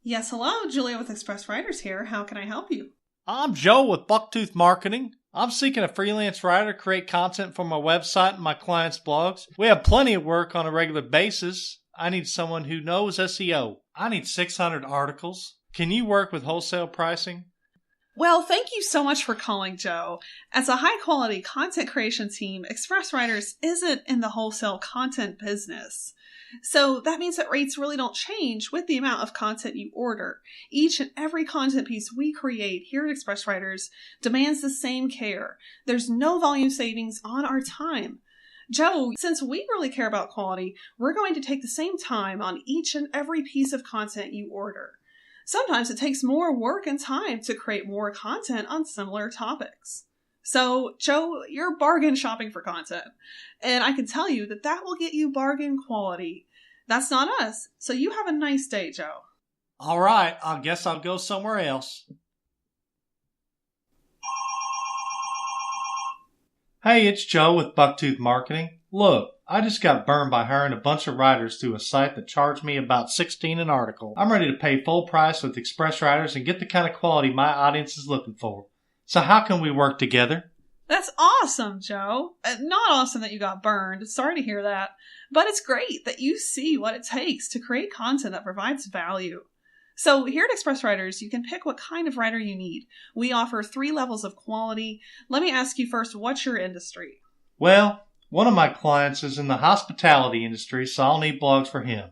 Yes, hello, Julia with Express Writers here. How can I help you? I'm Joe with Bucktooth Marketing. I'm seeking a freelance writer to create content for my website and my clients' blogs. We have plenty of work on a regular basis. I need someone who knows SEO. I need 600 articles. Can you work with wholesale pricing? Well, thank you so much for calling, Joe. As a high-quality content creation team, Express Writers isn't in the wholesale content business. So that means that rates really don't change with the amount of content you order. Each and every content piece we create here at Express Writers demands the same care. There's no volume savings on our time. Joe, since we really care about quality, we're going to take the same time on each and every piece of content you order. Sometimes it takes more work and time to create more content on similar topics. So, Joe, you're bargain shopping for content. And I can tell you that that will get you bargain quality. That's not us. So you have a nice day, Joe. All right, I guess I'll go somewhere else. Hey, it's Joe with Bucktooth Marketing. Look, I just got burned by hiring a bunch of writers through a site that charged me about $16 an article. I'm ready to pay full price with Express Writers and get the kind of quality my audience is looking for. So how can we work together? That's awesome, Joe. Not awesome that you got burned. Sorry to hear that. But it's great that you see what it takes to create content that provides value. So here at Express Writers, you can pick what kind of writer you need. We offer 3 levels of quality. Let me ask you first, what's your industry? Well, one of my clients is in the hospitality industry, so I'll need blogs for him.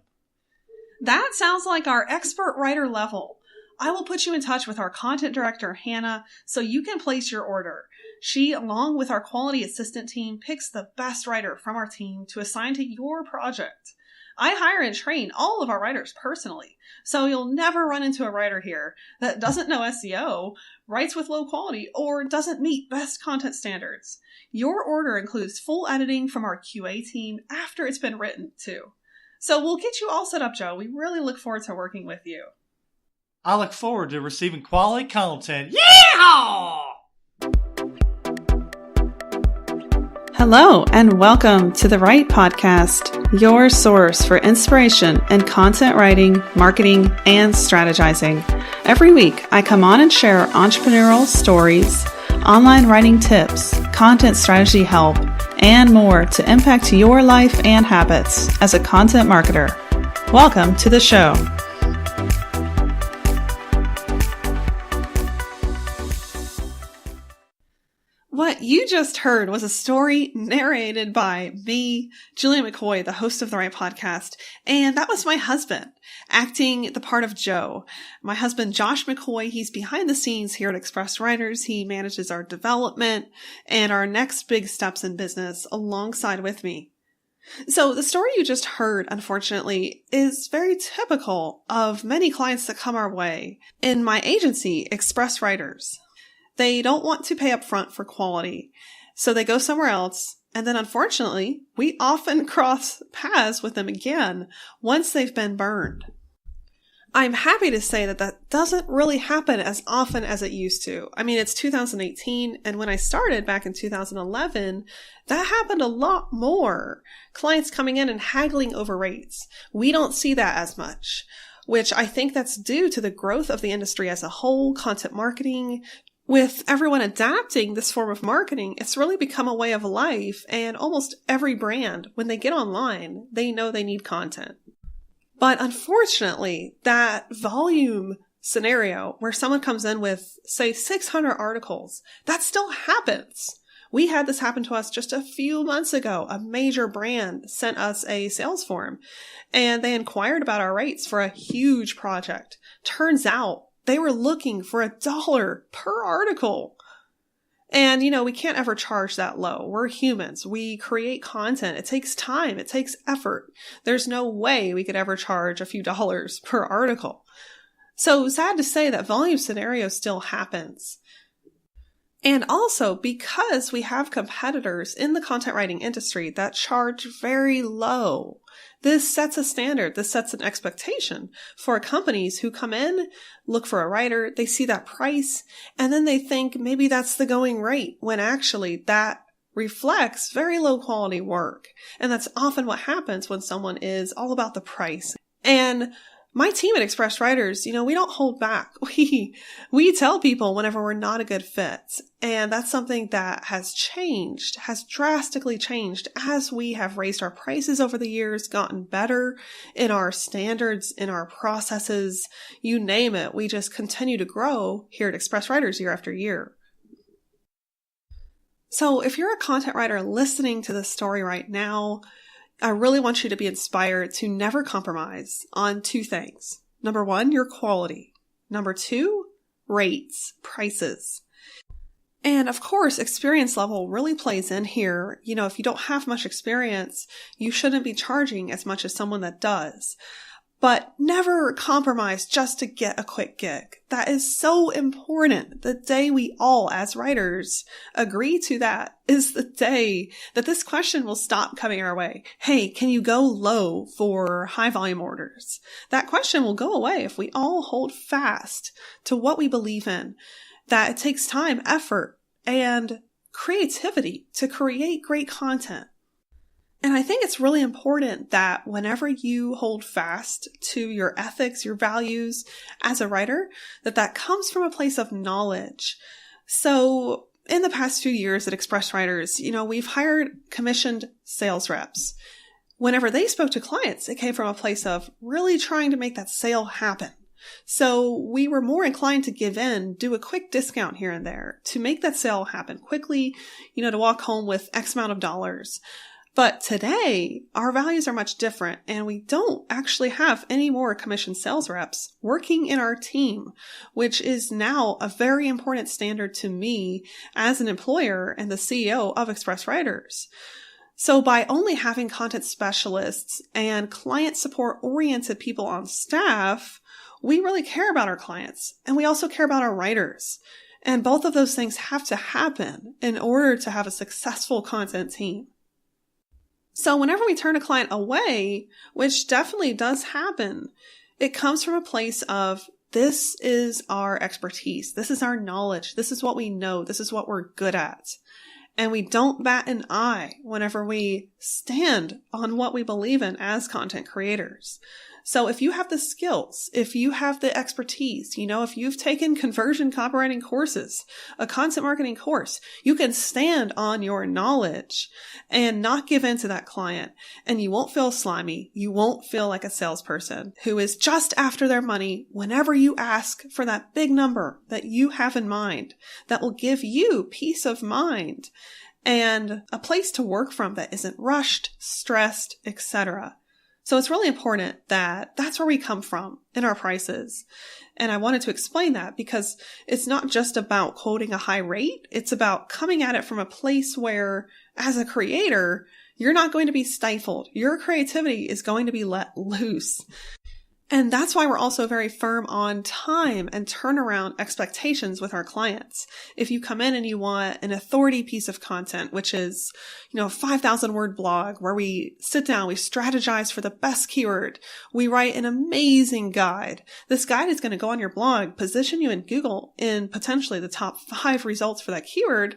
That sounds like our expert writer level. I will put you in touch with our content director, Hannah, so you can place your order. She, along with our quality assistant team, picks the best writer from our team to assign to your project. I hire and train all of our writers personally, so you'll never run into a writer here that doesn't know SEO, writes with low quality, or doesn't meet best content standards. Your order includes full editing from our QA team after it's been written, too. So we'll get you all set up, Joe. We really look forward to working with you. I look forward to receiving quality content. Yeehaw! Hello, and welcome to the Write Podcast, your source for inspiration in content writing, marketing, and strategizing. Every week, I come on and share entrepreneurial stories, online writing tips, content strategy help, and more to impact your life and habits as a content marketer. Welcome to the show. What you just heard was a story narrated by me, Julia McCoy, the host of the Write Podcast, and that was my husband, acting the part of Joe. My husband, Josh McCoy, he's behind the scenes here at Express Writers. He manages our development and our next big steps in business alongside with me. So the story you just heard, unfortunately, is very typical of many clients that come our way in my agency, Express Writers. They don't want to pay up front for quality, so they go somewhere else, and then unfortunately, we often cross paths with them again once they've been burned. I'm happy to say that that doesn't really happen as often as it used to. I mean, it's 2018, and when I started back in 2011, that happened a lot more. Clients coming in and haggling over rates. We don't see that as much, which I think that's due to the growth of the industry as a whole, content marketing. With everyone adapting this form of marketing, it's really become a way of life, and almost every brand, when they get online, they know they need content. But unfortunately, that volume scenario where someone comes in with, say, 600 articles, that still happens. We had this happen to us just a few months ago. A major brand sent us a sales form, and they inquired about our rates for a huge project. Turns out, they were looking for $1 per article. And, we can't ever charge that low. We're humans. We create content. It takes time. It takes effort. There's no way we could ever charge a few dollars per article. So sad to say that volume scenario still happens. And also because we have competitors in the content writing industry that charge very low. This sets a standard, this sets an expectation for companies who come in, look for a writer, they see that price, and then they think maybe that's the going rate, when actually that reflects very low quality work. And that's often what happens when someone is all about the price. And My team at Express Writers, we don't hold back. We tell people whenever we're not a good fit. And that's something that has drastically changed as we have raised our prices over the years, gotten better in our standards, in our processes, you name it. We just continue to grow here at Express Writers year after year. So if you're a content writer listening to this story right now, I really want you to be inspired to never compromise on two things. Number one, your quality. Number two, rates, prices. And of course, experience level really plays in here. If you don't have much experience, you shouldn't be charging as much as someone that does. But never compromise just to get a quick gig. That is so important. The day we all, as writers, agree to that is the day that this question will stop coming our way. Hey, can you go low for high volume orders? That question will go away if we all hold fast to what we believe in, that it takes time, effort, and creativity to create great content. And I think it's really important that whenever you hold fast to your ethics, your values as a writer, that comes from a place of knowledge. So in the past few years at Express Writers, we've hired commissioned sales reps. Whenever they spoke to clients, it came from a place of really trying to make that sale happen. So we were more inclined to give in, do a quick discount here and there to make that sale happen quickly, to walk home with X amount of dollars. But today, our values are much different, and we don't actually have any more commissioned sales reps working in our team, which is now a very important standard to me as an employer and the CEO of Express Writers. So by only having content specialists and client support oriented people on staff, we really care about our clients, and we also care about our writers. And both of those things have to happen in order to have a successful content team. So whenever we turn a client away, which definitely does happen, it comes from a place of, this is our expertise. This is our knowledge. This is what we know. This is what we're good at. And we don't bat an eye whenever we stand on what we believe in as content creators. So if you have the skills, if you have the expertise, if you've taken conversion copywriting courses, a content marketing course, you can stand on your knowledge and not give in to that client. And you won't feel slimy. You won't feel like a salesperson who is just after their money whenever you ask for that big number that you have in mind that will give you peace of mind and a place to work from that isn't rushed, stressed, etc. So it's really important that that's where we come from in our prices. And I wanted to explain that because it's not just about quoting a high rate. It's about coming at it from a place where, as a creator, you're not going to be stifled. Your creativity is going to be let loose. And that's why we're also very firm on time and turnaround expectations with our clients. If you come in and you want an authority piece of content, which is, a 5,000 word blog where we sit down, we strategize for the best keyword, we write an amazing guide. This guide is going to go on your blog, position you in Google in potentially the top 5 results for that keyword.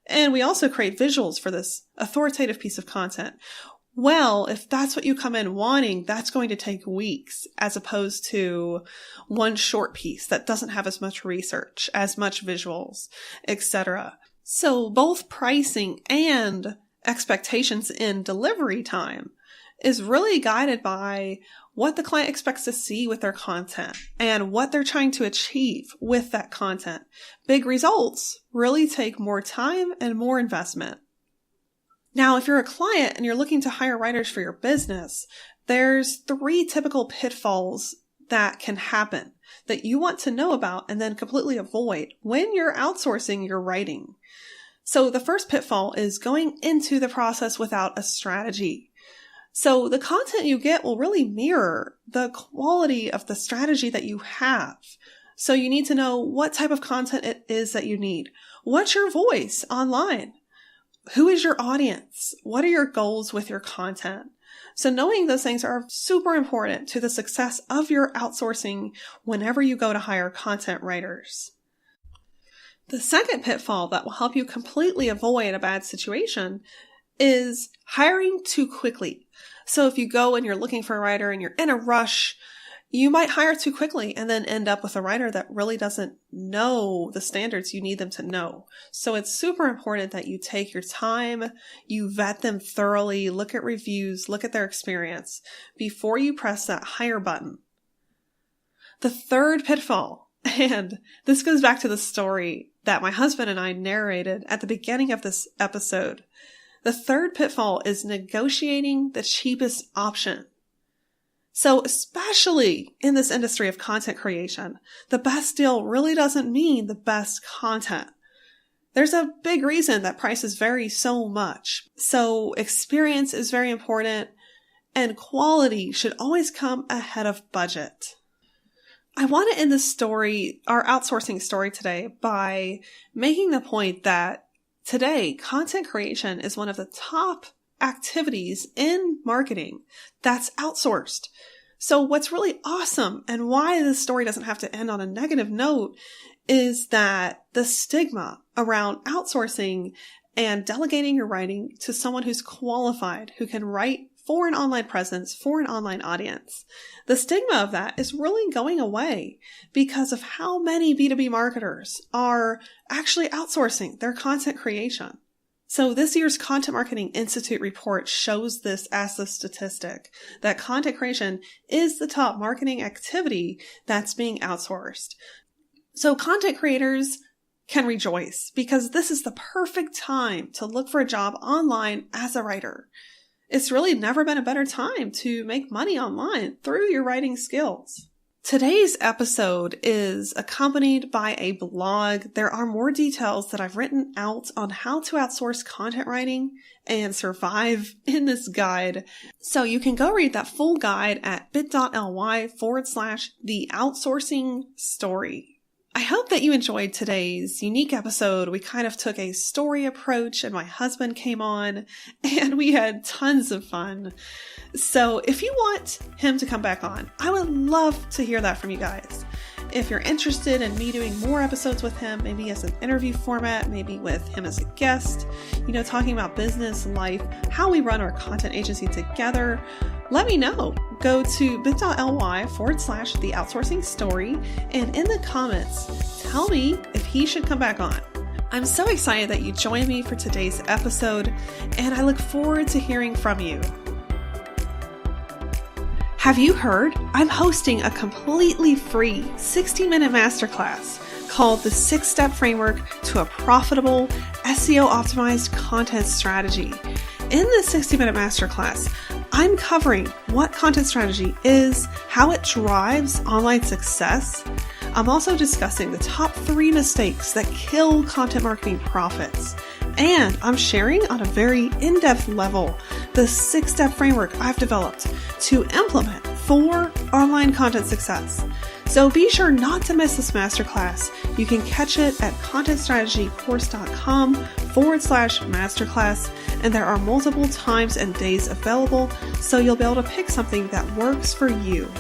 And we also create visuals for this authoritative piece of content. Well, if that's what you come in wanting, that's going to take weeks as opposed to one short piece that doesn't have as much research, as much visuals, etc. So both pricing and expectations in delivery time is really guided by what the client expects to see with their content and what they're trying to achieve with that content. Big results really take more time and more investment. Now, if you're a client and you're looking to hire writers for your business, there's 3 typical pitfalls that can happen that you want to know about and then completely avoid when you're outsourcing your writing. So the first pitfall is going into the process without a strategy. So the content you get will really mirror the quality of the strategy that you have. So you need to know what type of content it is that you need. What's your voice online? Who is your audience? What are your goals with your content? So knowing those things are super important to the success of your outsourcing whenever you go to hire content writers. The second pitfall that will help you completely avoid a bad situation is hiring too quickly. So if you go and you're looking for a writer and you're in a rush, You might hire too quickly and then end up with a writer that really doesn't know the standards you need them to know. So it's super important that you take your time, you vet them thoroughly, look at reviews, look at their experience before you press that hire button. The third pitfall, and this goes back to the story that my husband and I narrated at the beginning of this episode. The third pitfall is negotiating the cheapest option. So especially in this industry of content creation, the best deal really doesn't mean the best content. There's a big reason that prices vary so much. So experience is very important, and quality should always come ahead of budget. I want to end this story, our outsourcing story today, by making the point that today, content creation is one of the top activities in marketing that's outsourced. So what's really awesome and why this story doesn't have to end on a negative note is that the stigma around outsourcing and delegating your writing to someone who's qualified, who can write for an online presence, for an online audience. The stigma of that is really going away because of how many B2B marketers are actually outsourcing their content creation. So this year's Content Marketing Institute report shows this as a statistic, that content creation is the top marketing activity that's being outsourced. So content creators can rejoice because this is the perfect time to look for a job online as a writer. It's really never been a better time to make money online through your writing skills. Today's episode is accompanied by a blog. There are more details that I've written out on how to outsource content writing and survive in this guide. So you can go read that full guide at bit.ly/the outsourcing story. I hope that you enjoyed today's unique episode. We kind of took a story approach and my husband came on and we had tons of fun. So if you want him to come back on, I would love to hear that from you guys. If you're interested in me doing more episodes with him, maybe as an interview format, maybe with him as a guest, talking about business, life, how we run our content agency together, let me know. Go to bit.ly/the outsourcing story and in the comments, tell me if he should come back on. I'm so excited that you joined me for today's episode, and I look forward to hearing from you. Have you heard? I'm hosting a completely free 60-minute masterclass called the 6-Step Framework to a Profitable SEO-Optimized Content Strategy. In this 60-minute masterclass, I'm covering what content strategy is, how it drives online success. I'm also discussing the top 3 mistakes that kill content marketing profits. And I'm sharing on a very in-depth level the 6-step framework I've developed to implement for online content success. So be sure not to miss this masterclass. You can catch it at contentstrategycourse.com/masterclass, and there are multiple times and days available, so you'll be able to pick something that works for you.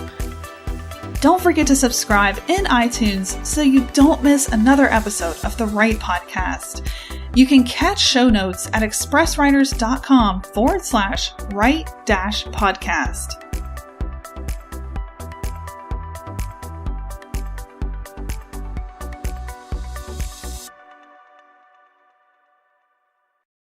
Don't forget to subscribe in iTunes so you don't miss another episode of the Write Podcast. You can catch show notes at expresswriters.com/write-podcast.